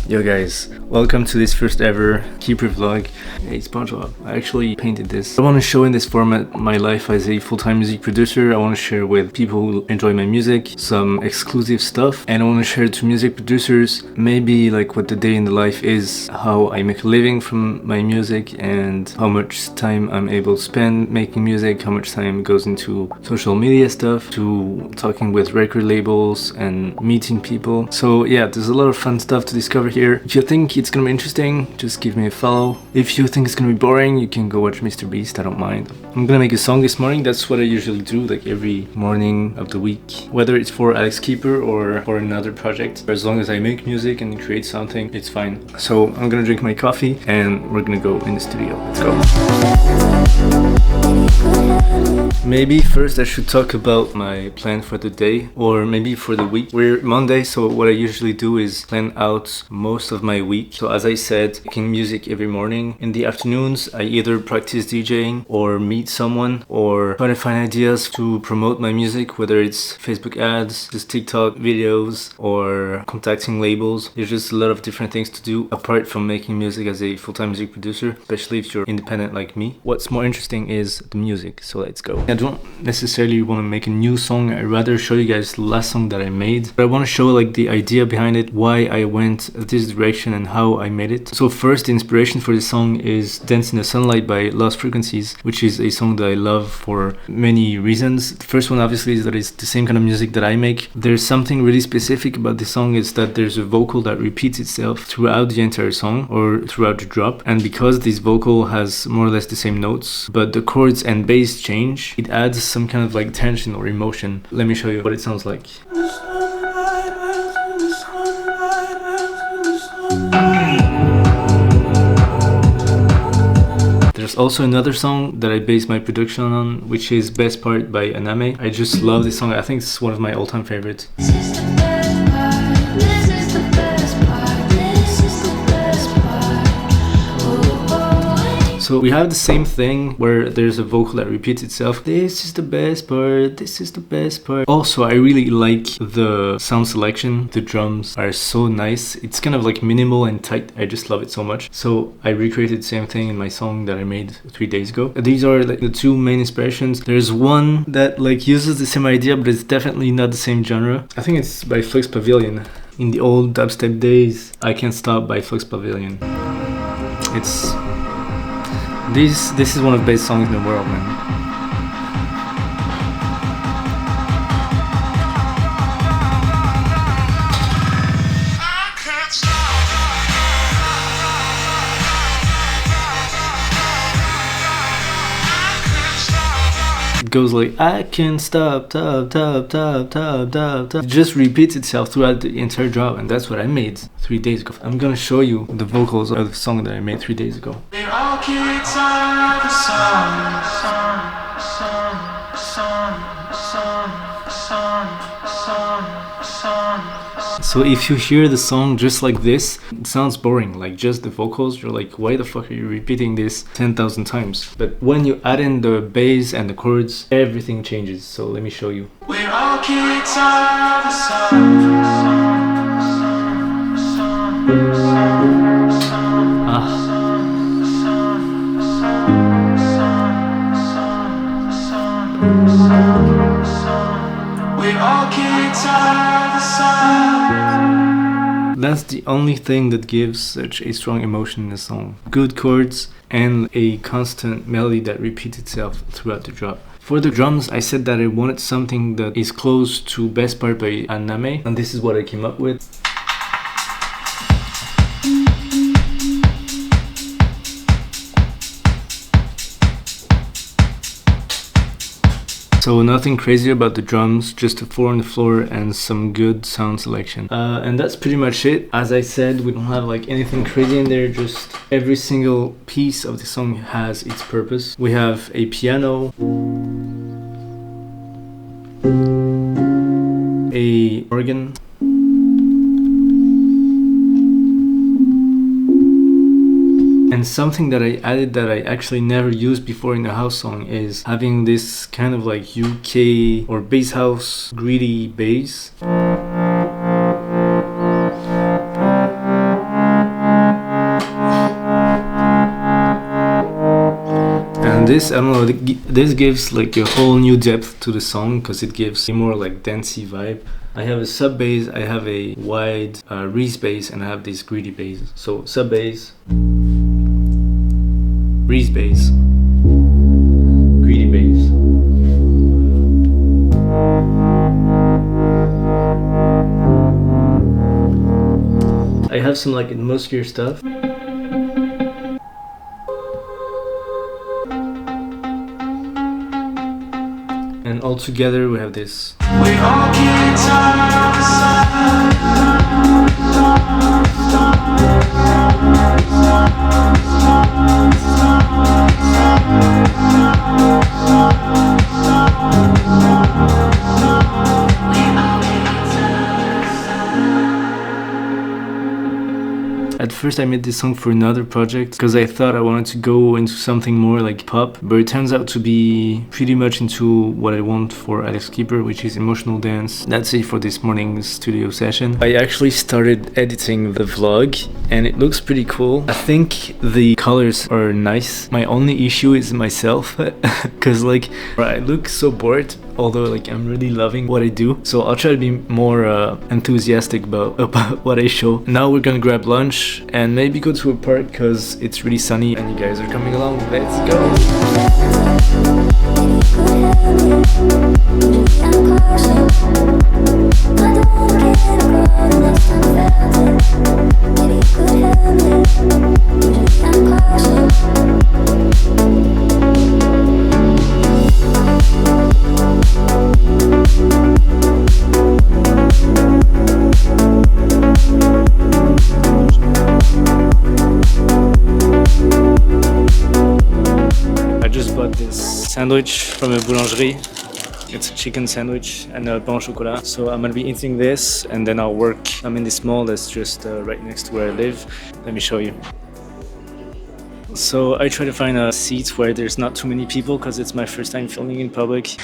Yo guys, welcome to this first ever Keeper vlog. Hey SpongeBob, I actually painted this. I want to show in this format my life as a full-time music producer. I want to share with people who enjoy my music some exclusive stuff, and I want to share to music producers maybe like what the day in the life is, how I make a living from my music, and how much time I'm able to spend making music, how much time goes into social media stuff, to talking with record labels and meeting people. So yeah, there's a lot of fun stuff to discover here. If you think it's gonna be interesting, just give me a follow. If you think it's gonna be boring, you can go watch Mr. Beast, I don't mind. I'm gonna make a song this morning. That's what I usually do, like every morning of the week. Whether it's for Alex Keeper or for another project. As long as I make music and create something, it's fine. So I'm gonna drink my coffee and we're gonna go in the studio. Let's go. Maybe first I should talk about my plan for the day, or maybe for the week. We're Monday, so what I usually do is plan out most of my week. So as I said, making music every morning. In the afternoons, I either practice DJing or meet someone or try to find ideas to promote my music, whether it's Facebook ads, just TikTok videos, or contacting labels. There's just a lot of different things to do apart from making music as a full-time music producer, especially if you're independent like me. What's more interesting is the music, so let's go. I don't necessarily want to make a new song. I'd rather show you guys the last song that I made, but I want to show like the idea behind it, why I went this direction and how I made it. So first, the inspiration for this song is Dance in the Sunlight by Lost Frequencies, which is a song that I love for many reasons. The first one obviously is that it's the same kind of music that I make. There's something really specific about this song, is that there's a vocal that repeats itself throughout the entire song or throughout the drop, and because this vocal has more or less the same notes but the chords and bass change, it adds some kind of like tension or emotion. Let me show you what it sounds like. There's also another song that I base my production on, which is Best Part by Aname. I just love this song. I think it's one of my all-time favorites. So we have the same thing where there's a vocal that repeats itself. This is the best part, this is the best part. Also, I really like the sound selection. The drums are so nice. It's kind of like minimal and tight. I just love it so much. So I recreated the same thing in my song that I made 3 days ago. These are like the two main inspirations. There's one that like uses the same idea, but it's definitely not the same genre. I think it's by Flux Pavilion. In the old dubstep days, I Can't Stop by Flux Pavilion. It's... This is one of the best songs in the world, man. It goes like, I can't stop, top, top, top, top, top, top. It just repeats itself throughout the entire drop, and that's what I made 3 days ago. I'm gonna show you the vocals of the song that I made 3 days ago. We're all kids of the sun, sun, sun, sun, sun, sun, sun, sun. So if you hear the song just like this, it sounds boring, like just the vocals. You're like, why the fuck are you repeating this 10,000 times? But when you add in the bass and the chords, everything changes. So let me show you. We're all kids of the sun, sun, sun, sun, sun, ah. We're all kids of the sun. That's the only thing that gives such a strong emotion in the song. Good chords and a constant melody that repeats itself throughout the drop. For the drums, I said that I wanted something that is close to Best Part by Aname, and this is what I came up with. So nothing crazy about the drums, just a 4 on the floor and some good sound selection. And that's pretty much it. As I said, we don't have like anything crazy in there, just every single piece of the song has its purpose. We have a piano, a organ, And something that I added that I actually never used before in a house song is having this kind of like UK or bass house greedy bass. this, I don't know, this gives like a whole new depth to the song because it gives a more like dancey vibe. I have a sub bass, I have a wide Reese bass, and I have this greedy bass. So sub bass, Reese bass, greedy bass. I have some like muscular stuff. And all together we have this. We all At first I made this song for another project because I thought I wanted to go into something more like pop, but it turns out to be pretty much into what I want for Alex Keeper, which is emotional dance. That's it for this morning's studio session. I actually started editing the vlog and it looks pretty cool. I think the colors are nice. My only issue is myself because like I look so bored, although like I'm really loving what I do. So I'll try to be more enthusiastic about what I show. Now we're gonna grab lunch and maybe go to a park because it's really sunny and you guys are coming along. Let's go! Sandwich from a boulangerie. It's a chicken sandwich and a pain au chocolat. So I'm gonna be eating this and then I'll work. I'm in this mall that's just right next to where I live. Let me show you. So I try to find a seat where there's not too many people because it's my first time filming in public.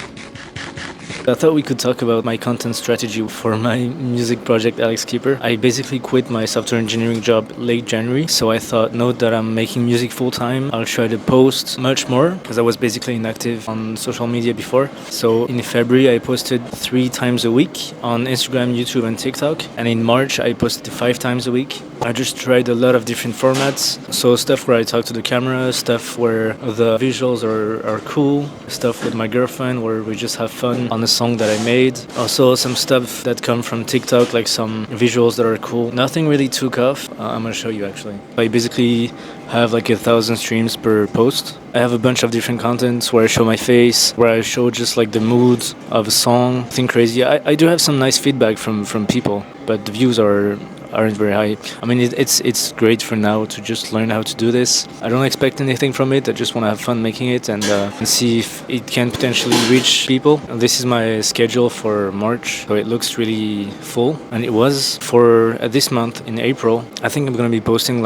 I thought we could talk about my content strategy for my music project Alex Keeper. I basically quit my software engineering job late January, so I thought, now that I'm making music full-time, I'll try to post much more because I was basically inactive on social media before. So in February I posted 3 times a week on Instagram, YouTube and TikTok, and in March I posted 5 times a week. I just tried a lot of different formats, so stuff where I talk to the camera, stuff where the visuals are cool, stuff with my girlfriend where we just have fun on a song that I made. Also some stuff that come from TikTok, like some visuals that are cool. Nothing really took off. I'm gonna show you actually. I basically have like 1,000 streams per post. I have a bunch of different contents where I show my face, where I show just like the mood of a song, nothing crazy. I do have some nice feedback from people, but the views aren't very high. I mean, it's great for now to just learn how to do this. I don't expect anything from it. I just want to have fun making it and see if it can potentially reach people. This is my schedule for March, so it looks really full. And it was for this month in April. I think I'm gonna be posting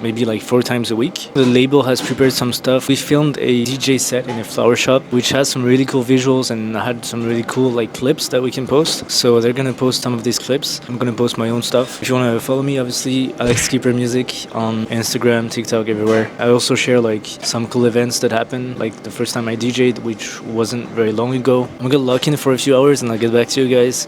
maybe 4 times a week. The label has prepared some stuff. We filmed a DJ set in a flower shop, which has some really cool visuals and had some really cool clips that we can post. So they're gonna post some of these clips. I'm gonna post my own stuff. If you wanna follow me, obviously Alex Keeper Music on Instagram, TikTok, everywhere. I also share some cool events that happened, like the first time I DJ'd, which wasn't very long ago. I'm gonna lock in for a few hours and I'll get back to you guys.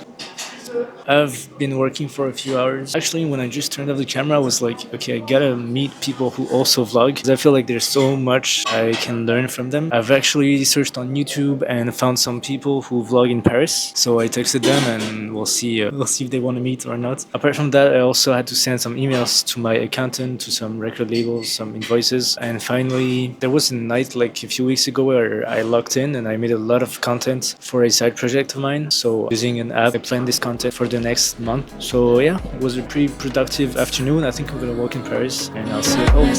I've been working for a few hours. Actually, when I just turned off the camera, I was like, okay, I gotta meet people who also vlog, because I feel like there's so much I can learn from them. I've actually searched on YouTube and found some people who vlog in Paris. So I texted them and we'll see if they want to meet or not. Apart from that, I also had to send some emails to my accountant, to some record labels, some invoices. And finally, there was a night a few weeks ago where I logged in and I made a lot of content for a side project of mine. So using an app, I planned this content for the next month. So yeah, it was a pretty productive afternoon. I think I'm gonna walk in Paris and I'll see you at home.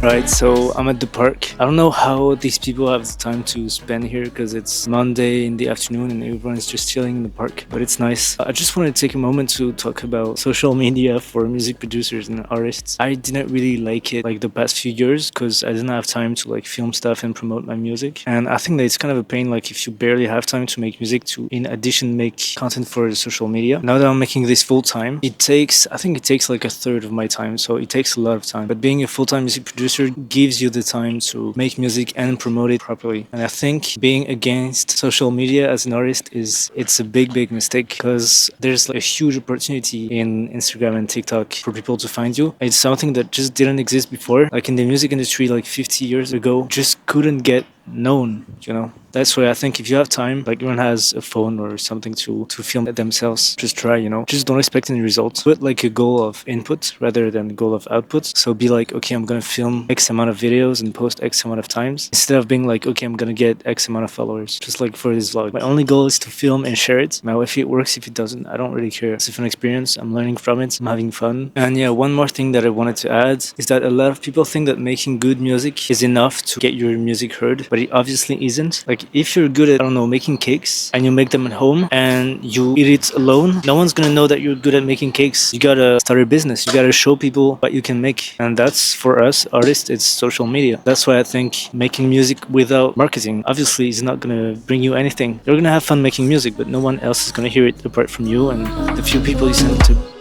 Right, so I'm at the park. I don't know how these people have the time to spend here because it's Monday in the afternoon and everyone's just chilling in the park, but it's nice. I just wanted to take a moment to talk about social media for music producers and artists. I didn't really like it like the past few years because I didn't have time to like film stuff and promote my music. And I think that it's kind of a pain like if you barely have time to make music to in addition make content for social media. Now that I'm making this full time, I think it takes like a third of my time, so it takes a lot of time. But being a full-time music producer gives you the time to make music and promote it properly. And I think being against social media as an artist it's a big mistake because there's like a huge opportunity in Instagram and TikTok for people to find you. It's something that just didn't exist before. Like in the music industry like 50 years ago, just couldn't get known, you know. That's why I think if you have time, like everyone has a phone or something to film it themselves, just try, you know. Just don't expect any results. Put like a goal of input rather than a goal of output. So be like, okay, I'm gonna film X amount of videos and post X amount of times, instead of being like, okay, I'm gonna get X amount of followers. Just like for this vlog, my only goal is to film and share it. Now if it works, if it doesn't, I don't really care. It's a fun experience. I'm learning from it. I'm having fun. And yeah, one more thing that I wanted to add is that a lot of people think that making good music is enough to get your music heard, but it obviously isn't. Like if you're good at, I don't know, making cakes and you make them at home and you eat it alone, no one's gonna know that you're good at making cakes. You gotta start a business. You gotta show people what you can make. And that's for us artists, it's social media. That's why I think making music without marketing obviously is not gonna bring you anything. You're gonna have fun making music, but no one else is gonna hear it apart from you and the few people you send it to.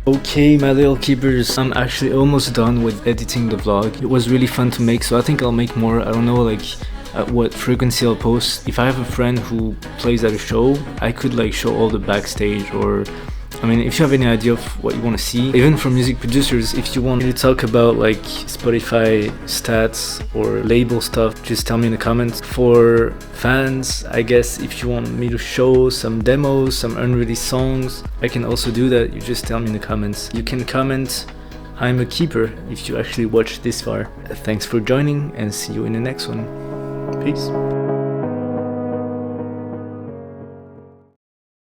Okay, my little keepers, I'm actually almost done with editing the vlog. It was really fun to make, so I think I'll make more. I don't know like at what frequency I'll post. If I have a friend who plays at a show, I could like show all the backstage, or I mean, if you have any idea of what you want to see, even for music producers, if you want me to talk about like Spotify stats or label stuff, just tell me in the comments. For fans, I guess if you want me to show some demos, some unreleased songs, I can also do that. You just tell me in the comments. You can comment, I'm a keeper, if you actually watched this far. Thanks for joining and see you in the next one. Peace.